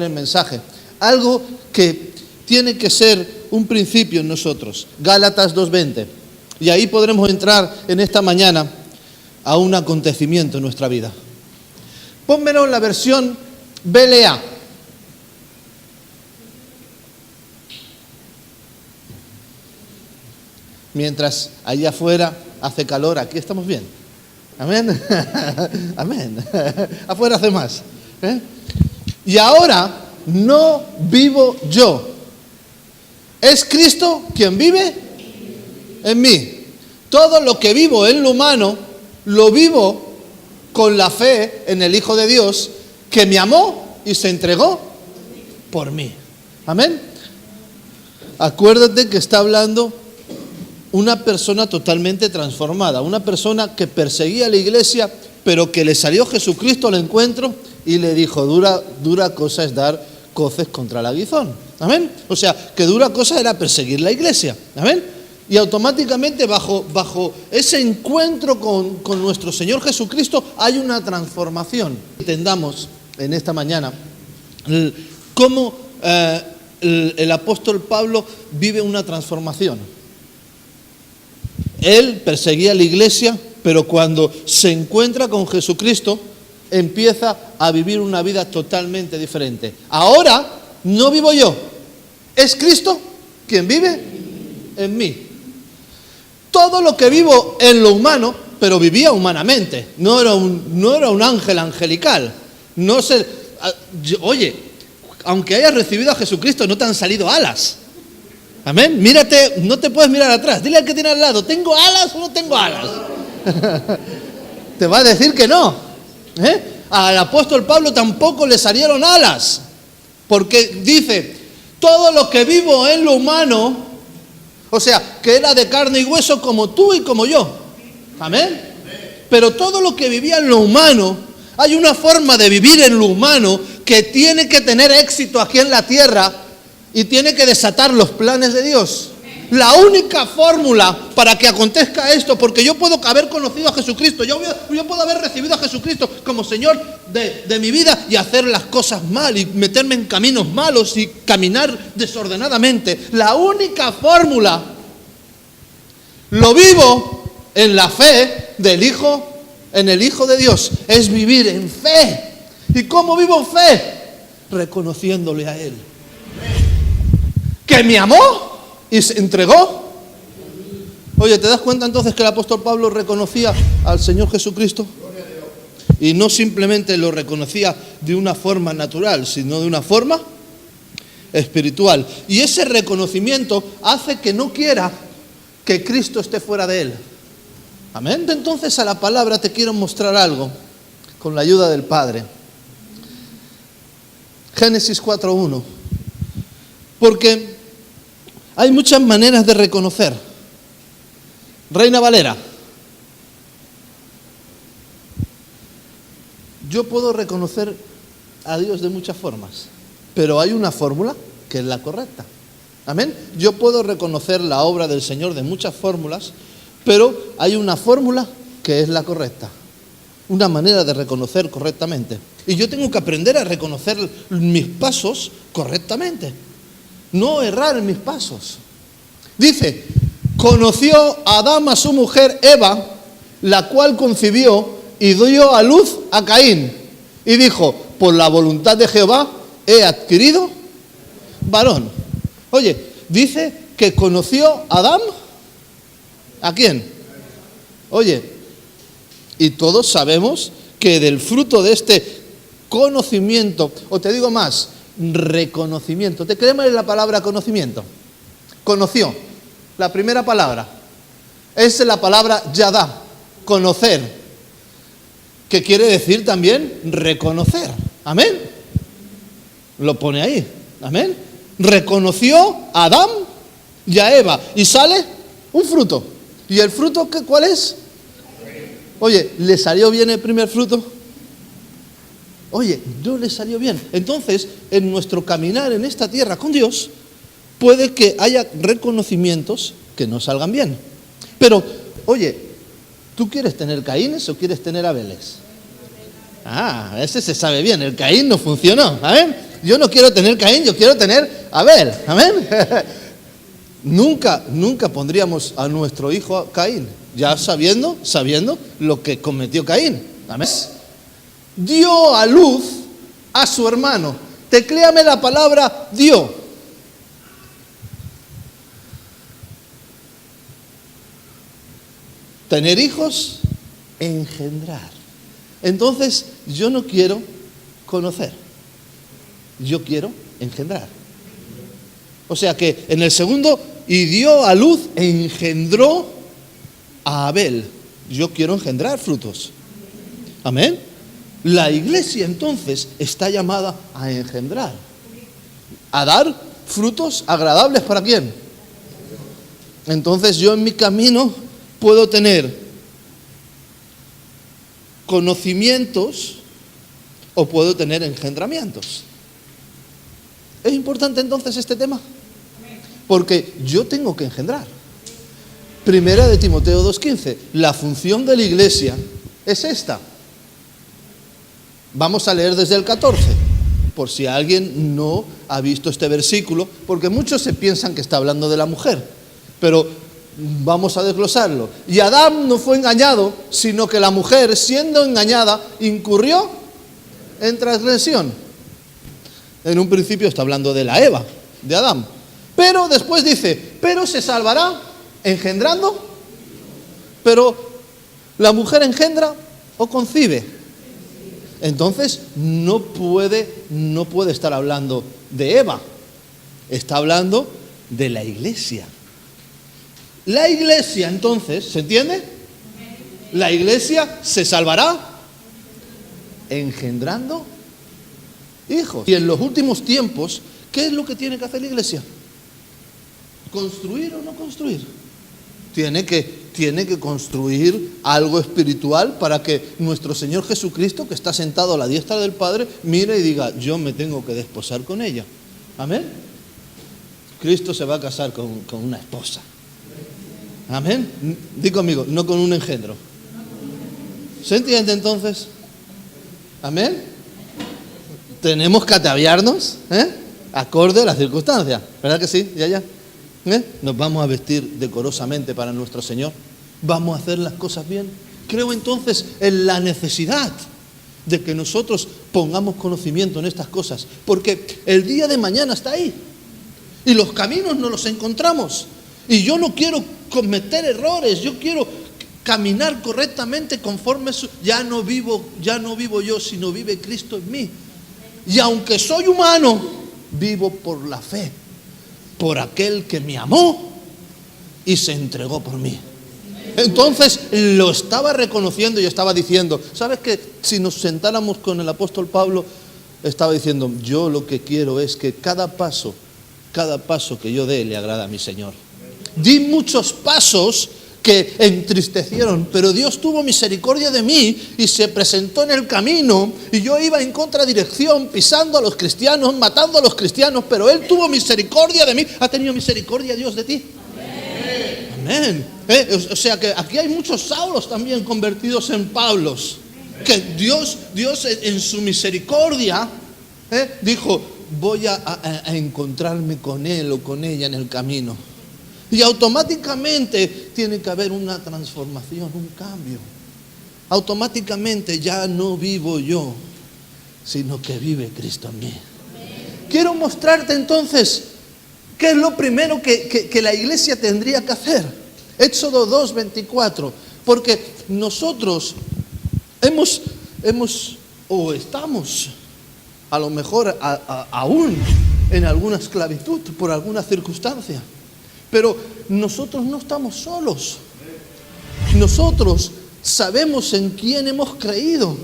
el mensaje. Algo que tiene que ser un principio en nosotros. Gálatas 2:20. Y ahí podremos entrar en esta mañana a un acontecimiento en nuestra vida. Pónmelo en la versión BLA. Mientras allá afuera hace calor, aquí estamos bien. Amén. Amén. Afuera hace más. Y ahora no vivo yo. Es Cristo quien vive en mí. Todo lo que vivo en lo humano, lo vivo con la fe en el Hijo de Dios, que me amó y se entregó por mí. Amén. Acuérdate que está hablando una persona totalmente transformada, una persona que perseguía a la iglesia, pero que le salió Jesucristo al encuentro y le dijo, dura cosa es dar coces contra el aguijón. Amén. O sea, que dura cosa era perseguir la iglesia. Amén. Y automáticamente bajo ese encuentro con nuestro Señor Jesucristo hay una transformación. Entendamos en esta mañana cómo el apóstol Pablo vive una transformación. Él perseguía a la iglesia, pero cuando se encuentra con Jesucristo, empieza a vivir una vida totalmente diferente. Ahora no vivo yo, es Cristo quien vive en mí. Todo lo que vivo en lo humano, pero vivía humanamente, no era un ángel angelical. Oye, aunque hayas recibido a Jesucristo, no te han salido alas. Amén. Mírate, no te puedes mirar atrás. Dile al que tiene al lado, ¿tengo alas o no tengo alas? Te va a decir que no. Al apóstol Pablo tampoco le salieron alas, porque dice, todo lo que vivo en lo humano, o sea, que era de carne y hueso como tú y como yo. Amén. Pero todo lo que vivía en lo humano, hay una forma de vivir en lo humano que tiene que tener éxito aquí en la tierra y tiene que desatar los planes de Dios. La única fórmula para que acontezca esto, porque yo puedo haber conocido a Jesucristo, yo puedo haber recibido a Jesucristo como Señor de mi vida y hacer las cosas mal y meterme en caminos malos y caminar desordenadamente. La única fórmula lo vivo en la fe del Hijo, en el Hijo de Dios, es vivir en fe. ¿Y cómo vivo en fe? Reconociéndole a Él, que me amó y se entregó. Oye, ¿te das cuenta entonces que el apóstol Pablo reconocía al Señor Jesucristo? Y no simplemente lo reconocía de una forma natural, sino de una forma espiritual. Y ese reconocimiento hace que no quiera que Cristo esté fuera de él. Amén. Entonces a la palabra te quiero mostrar algo con la ayuda del Padre. Génesis 4:1. Porque hay muchas maneras de reconocer. Reina Valera. Yo puedo reconocer a Dios de muchas formas, pero hay una fórmula que es la correcta. Amén. Yo puedo reconocer la obra del Señor de muchas fórmulas, pero hay una fórmula que es la correcta. Una manera de reconocer correctamente. Y yo tengo que aprender a reconocer mis pasos correctamente. No errar en mis pasos. Dice, conoció Adán a su mujer Eva, la cual concibió y dio a luz a Caín. Y dijo, por la voluntad de Jehová he adquirido varón. Oye, dice que conoció Adán. ¿A quién? Oye, y todos sabemos que del fruto de este conocimiento, o te digo más, reconocimiento. ¿Te creemos en la palabra conocimiento? Conoció. La primera palabra es la palabra yadá, conocer, que quiere decir también reconocer. Amén. Lo pone ahí. Amén. Reconoció a Adán y a Eva y sale un fruto. ¿Y el fruto cuál es? Oye, ¿le salió bien el primer fruto? Oye, no le salió bien. Entonces, en nuestro caminar en esta tierra con Dios, puede que haya reconocimientos que no salgan bien. Pero, oye, ¿tú quieres tener Caínes o quieres tener Abeles? Ese se sabe bien, el Caín no funcionó, ¿eh? Yo no quiero tener Caín, yo quiero tener Abel. Amén. Nunca pondríamos a nuestro hijo Caín, ya sabiendo lo que cometió Caín. Amén. Dio a luz a su hermano. Tecléame la palabra dio. Tener hijos, engendrar. Entonces, yo no quiero conocer, yo quiero engendrar. O sea que en el segundo, y dio a luz, engendró a Abel. Yo quiero engendrar frutos. Amén. La iglesia entonces está llamada a engendrar, a dar frutos agradables ¿para quién? Entonces yo en mi camino puedo tener conocimientos o puedo tener engendramientos. ¿Es importante entonces este tema? Porque yo tengo que engendrar. Primera de Timoteo 2:15. La función de la iglesia es esta. Vamos a leer desde el 14, por si alguien no ha visto este versículo, porque muchos se piensan que está hablando de la mujer, pero vamos a desglosarlo. Y Adán no fue engañado, sino que la mujer, siendo engañada, incurrió en transgresión. En un principio está hablando de la Eva, de Adán. Pero después dice, pero se salvará engendrando. Pero la mujer engendra o concibe. Entonces no puede estar hablando de Eva. Está hablando de la iglesia. La iglesia entonces, ¿se entiende? La iglesia se salvará engendrando hijos. Y en los últimos tiempos, ¿qué es lo que tiene que hacer la iglesia? ¿Construir o no construir? Tiene que construir algo espiritual para que nuestro Señor Jesucristo, que está sentado a la diestra del Padre, mire y diga, yo me tengo que desposar con ella. Amén. Cristo se va a casar con una esposa. Amén. Di conmigo, no con un engendro. ¿Se entiende entonces? Amén. Tenemos que ataviarnos, acorde a las circunstancias. ¿Verdad que sí? Ya. Nos vamos a vestir decorosamente para nuestro Señor. Vamos a hacer las cosas bien. Creo entonces en la necesidad de que nosotros pongamos conocimiento en estas cosas, porque el día de mañana está ahí y los caminos no los encontramos. Y yo no quiero cometer errores, yo quiero caminar correctamente conforme ya no vivo yo, sino vive Cristo en mí. Y aunque soy humano, vivo por la fe, por aquel que me amó y se entregó por mí. Entonces lo estaba reconociendo y estaba diciendo, ¿sabes qué? Si nos sentáramos con el apóstol Pablo, estaba diciendo, yo lo que quiero es que cada paso que yo dé le agrada a mi Señor. Di muchos pasos que entristecieron, pero Dios tuvo misericordia de mí y se presentó en el camino, y yo iba en contradirección, pisando a los cristianos, matando a los cristianos, pero Él tuvo misericordia de mí. ¿Ha tenido misericordia Dios de ti? Amén. O sea que aquí hay muchos Saulos también convertidos en Pablos, que Dios en su misericordia dijo, voy a encontrarme con él o con ella en el camino. Y automáticamente tiene que haber una transformación, un cambio. Automáticamente ya no vivo yo, sino que vive Cristo en mí. Quiero mostrarte entonces qué es lo primero que la iglesia tendría que hacer. Éxodo 2:24. Porque nosotros hemos o estamos a lo mejor aún en alguna esclavitud por alguna circunstancia. Pero nosotros no estamos solos. Nosotros sabemos en quién hemos creído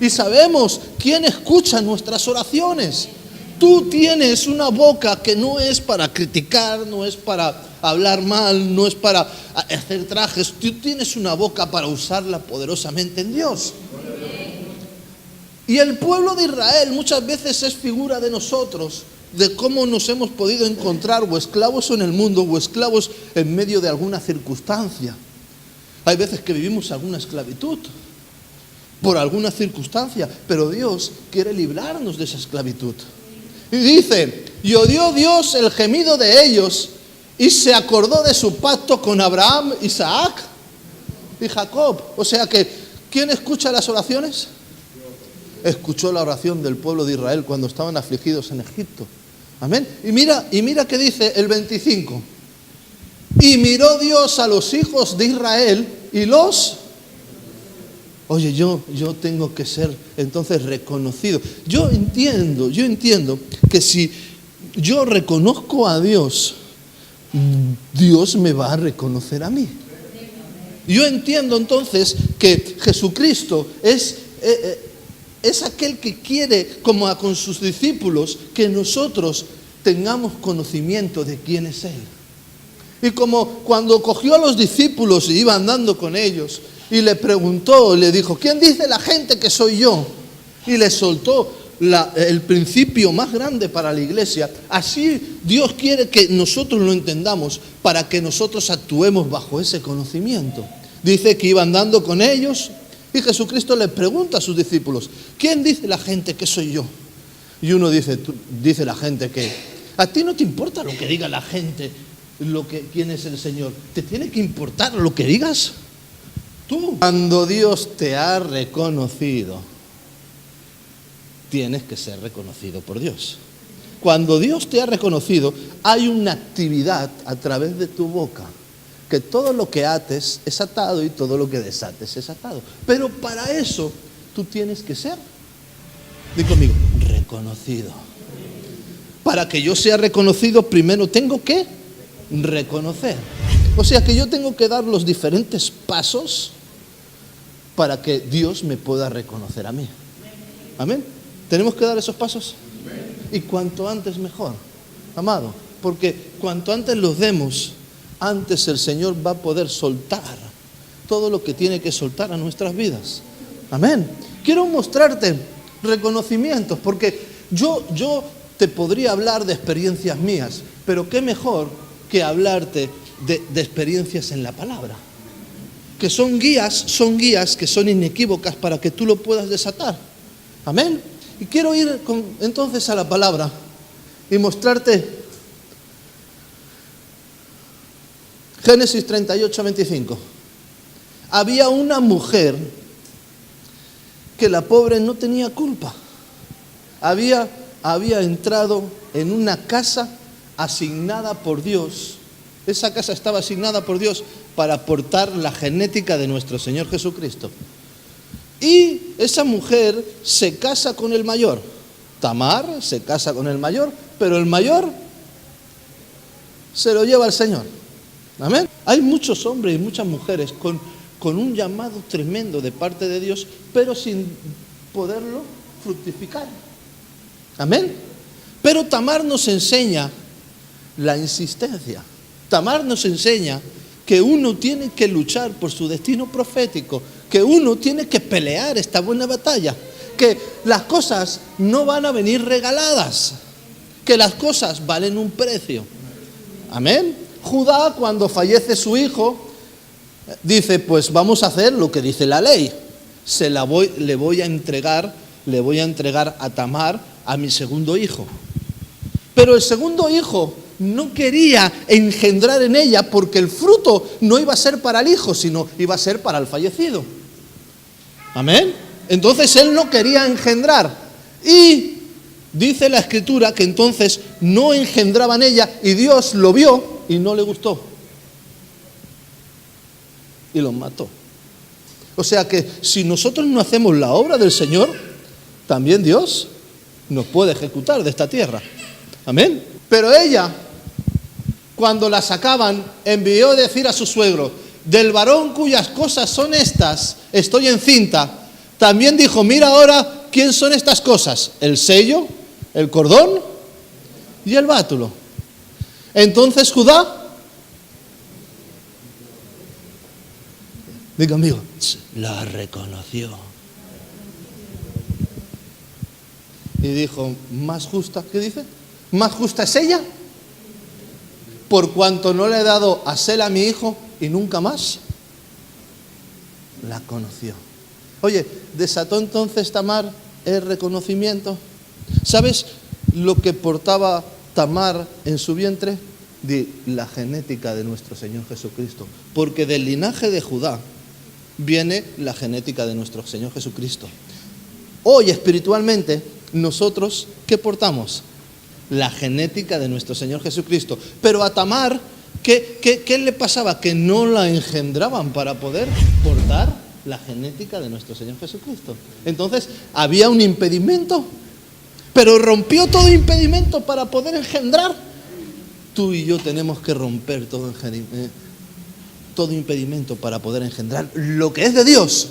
y sabemos quién escucha nuestras oraciones. Tú tienes una boca que no es para criticar, no es para hablar mal, no es para hacer trajes. Tú tienes una boca para usarla poderosamente en Dios. Y el pueblo de Israel muchas veces es figura de nosotros, de cómo nos hemos podido encontrar o esclavos en el mundo o esclavos en medio de alguna circunstancia. Hay veces que vivimos alguna esclavitud por alguna circunstancia, pero Dios quiere librarnos de esa esclavitud. Y dice, y oyó Dios el gemido de ellos y se acordó de su pacto con Abraham, Isaac y Jacob. O sea que, ¿quién escucha las oraciones? Escuchó la oración del pueblo de Israel cuando estaban afligidos en Egipto. Amén. Y mira qué dice el 25. Y miró Dios a los hijos de Israel y los... Oye, yo tengo que ser entonces reconocido. Yo entiendo que si yo reconozco a Dios, Dios me va a reconocer a mí. Yo entiendo entonces que Jesucristo es aquel que quiere, como con sus discípulos, que nosotros tengamos conocimiento de quién es Él. Y como cuando cogió a los discípulos y iba andando con ellos, y le preguntó, le dijo, ¿quién dice la gente que soy yo? Y le soltó el principio más grande para la iglesia. Así Dios quiere que nosotros lo entendamos para que nosotros actuemos bajo ese conocimiento. Dice que iba andando con ellos y Jesucristo le pregunta a sus discípulos, ¿quién dice la gente que soy yo? Y uno dice la gente que a ti no te importa lo que diga la gente, quién es el Señor. ¿Te tiene que importar lo que digas? Tú, cuando Dios te ha reconocido, tienes que ser reconocido por Dios. Cuando Dios te ha reconocido, hay una actividad a través de tu boca, que todo lo que ates es atado y todo lo que desates es atado. Pero para eso tú tienes que ser, di conmigo, reconocido. Para que yo sea reconocido, primero tengo que reconocer. O sea que yo tengo que dar los diferentes pasos para que Dios me pueda reconocer a mí. Amén. ¿Tenemos que dar esos pasos? Y cuanto antes mejor, amado, porque cuanto antes los demos, antes el Señor va a poder soltar todo lo que tiene que soltar a nuestras vidas. Amén. Quiero mostrarte reconocimientos, porque yo te podría hablar de experiencias mías, pero qué mejor que hablarte de experiencias en la palabra, que son guías que son inequívocas para que tú lo puedas desatar. Amén. Y quiero ir entonces a la palabra y mostrarte Génesis 38, 25. Había una mujer que la pobre no tenía culpa. Había entrado en una casa asignada por Dios. Esa casa estaba asignada por Dios para aportar la genética de nuestro Señor Jesucristo. Y esa mujer se casa con el mayor. Tamar se casa con el mayor, pero el mayor se lo lleva al Señor. Amén. Hay muchos hombres y muchas mujeres con un llamado tremendo de parte de Dios, pero sin poderlo fructificar. Amén. Pero Tamar nos enseña la insistencia. Tamar nos enseña que uno tiene que luchar por su destino profético, que uno tiene que pelear esta buena batalla, que las cosas no van a venir regaladas, que las cosas valen un precio. Amén. Judá, cuando fallece su hijo, dice, pues vamos a hacer lo que dice la ley. Le voy a entregar a Tamar, a mi segundo hijo. Pero el segundo hijo no quería engendrar en ella, porque el fruto no iba a ser para el hijo, sino iba a ser para el fallecido. Amén. Entonces él no quería engendrar. Y dice la Escritura que entonces no engendraba en ella, y Dios lo vio y no le gustó. Y los mató. O sea que si nosotros no hacemos la obra del Señor, también Dios nos puede ejecutar de esta tierra. Amén. Pero ella, cuando la sacaban, envió a decir a su suegro, del varón cuyas cosas son estas, estoy encinta. También dijo, mira ahora quién son estas cosas, el sello, el cordón y el bátulo. Entonces Judá, diga amigo, la reconoció. Y dijo, más justa, ¿qué dice? Más justa es ella, por cuanto no le he dado a Sela a mi hijo, y nunca más la conoció. Oye, desató entonces Tamar el reconocimiento. ¿Sabes? lo que portaba Tamar en su vientre? La genética de nuestro Señor Jesucristo. Porque del linaje de Judá viene la genética de nuestro Señor Jesucristo. Hoy espiritualmente, nosotros, ¿qué portamos? La genética de nuestro Señor Jesucristo. Pero a Tamar, ¿qué le pasaba? Que no la engendraban para poder portar la genética de nuestro Señor Jesucristo. Entonces, había un impedimento, pero rompió todo impedimento para poder engendrar. Tú y yo tenemos que romper todo impedimento para poder engendrar lo que es de Dios.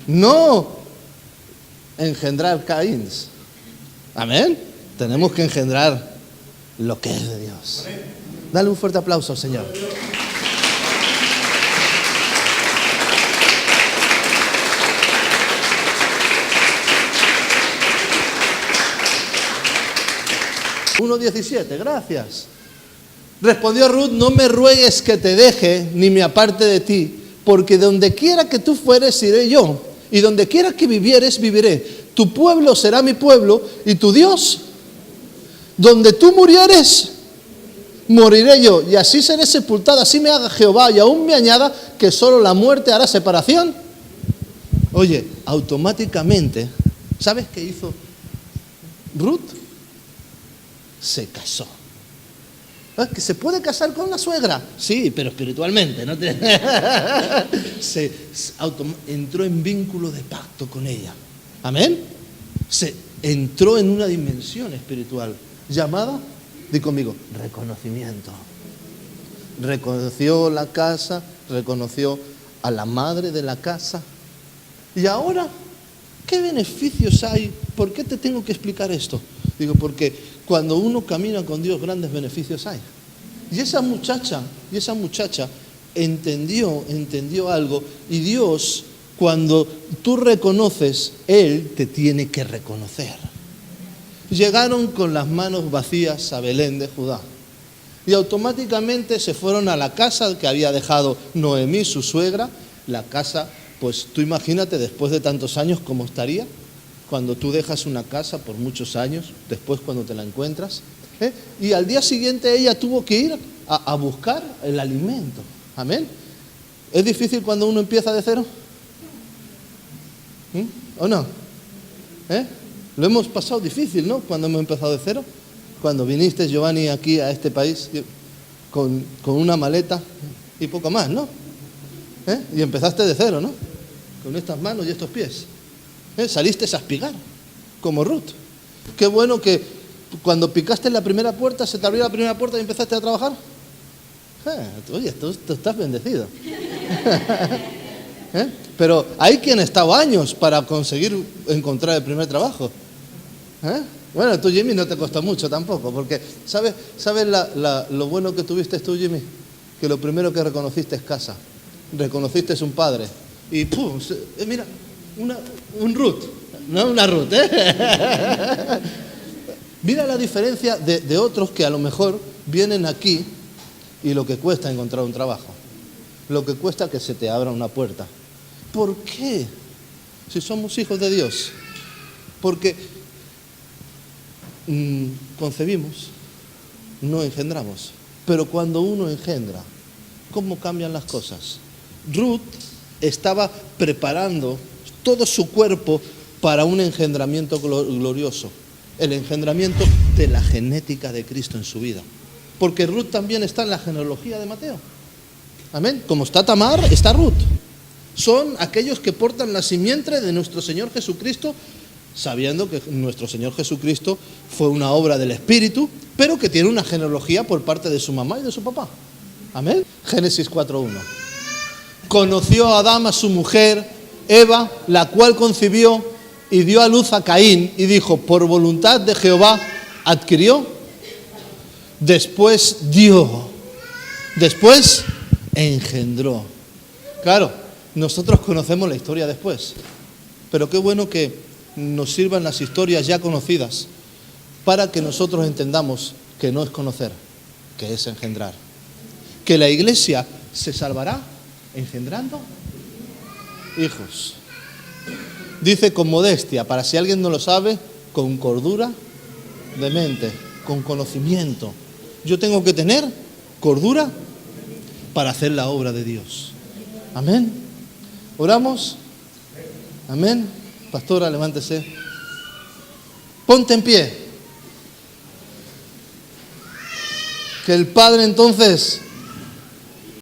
No engendrar Caíns. Amén. Tenemos que engendrar lo que es de Dios. Dale un fuerte aplauso al Señor. (1:17), gracias. Respondió Ruth: no me ruegues que te deje ni me aparte de ti, porque donde quiera que tú fueres iré yo, y donde quiera que vivieres viviré. Tu pueblo será mi pueblo y tu Dios. Donde tú murieres, moriré yo, y así seré sepultada. Así me haga Jehová y aún me añada que solo la muerte hará separación. Oye, automáticamente, ¿sabes qué hizo Ruth? Se casó. ¿Que se puede casar con la suegra? Sí, pero espiritualmente. ¿No? Entró en vínculo de pacto con ella. Amén. Se entró en una dimensión espiritual llamada, di conmigo, reconocimiento. Reconoció la casa, reconoció a la madre de la casa. Y ahora, ¿qué beneficios hay? ¿Por qué te tengo que explicar esto? Digo, porque cuando uno camina con Dios, grandes beneficios hay. Y esa muchacha entendió algo. Y Dios, cuando tú reconoces, Él te tiene que reconocer. Llegaron con las manos vacías a Belén de Judá. Y automáticamente se fueron a la casa que había dejado Noemí, su suegra. La casa, pues tú imagínate, después de tantos años, ¿cómo estaría? Cuando tú dejas una casa por muchos años, después cuando te la encuentras. Y al día siguiente ella tuvo que ir a buscar el alimento. Amén. ¿Es difícil cuando uno empieza de cero? ¿O no? Lo hemos pasado difícil, ¿no? Cuando hemos empezado de cero. Cuando viniste, Giovanni, aquí a este país con una maleta y poco más, ¿no? Y empezaste de cero, ¿no? Con estas manos y estos pies. Saliste a espigar, como Ruth. Qué bueno que cuando picaste en la primera puerta, se te abrió la primera puerta y empezaste a trabajar. Oye, tú estás bendecido. Pero hay quien ha estado años para conseguir encontrar el primer trabajo. Bueno, tú, Jimmy, no te costó mucho tampoco, porque ¿sabes lo bueno que tuviste tú, Jimmy? Que lo primero que reconociste es casa. Reconociste es un padre. Y ¡pum! Mira, un Ruth, no una Ruth, Mira la diferencia de otros que a lo mejor vienen aquí y lo que cuesta encontrar un trabajo, lo que cuesta que se te abra una puerta. ¿Por qué? Si somos hijos de Dios. Porque concebimos, no engendramos. Pero cuando uno engendra, ¿cómo cambian las cosas? Ruth estaba preparando todo su cuerpo para un engendramiento glorioso, el engendramiento de la genética de Cristo en su vida. Porque Ruth también está en la genealogía de Mateo. Amén. Como está Tamar, está Ruth. Son aquellos que portan la simiente de nuestro Señor Jesucristo, sabiendo que nuestro Señor Jesucristo fue una obra del Espíritu, pero que tiene una genealogía por parte de su mamá y de su papá. Amén. Génesis 4:1. Conoció a Adán a su mujer, Eva, la cual concibió y dio a luz a Caín, y dijo: por voluntad de Jehová adquirió, después dio, después engendró. Claro, nosotros conocemos la historia después, pero qué bueno que nos sirvan las historias ya conocidas para que nosotros entendamos que no es conocer, que es engendrar. Que la iglesia se salvará engendrando hijos. Dice con modestia, para si alguien no lo sabe, con cordura de mente, con conocimiento. Yo tengo que tener cordura para hacer la obra de Dios. Amén. ¿Oramos? Amén. Pastora, levántese. Ponte en pie. Que el Padre entonces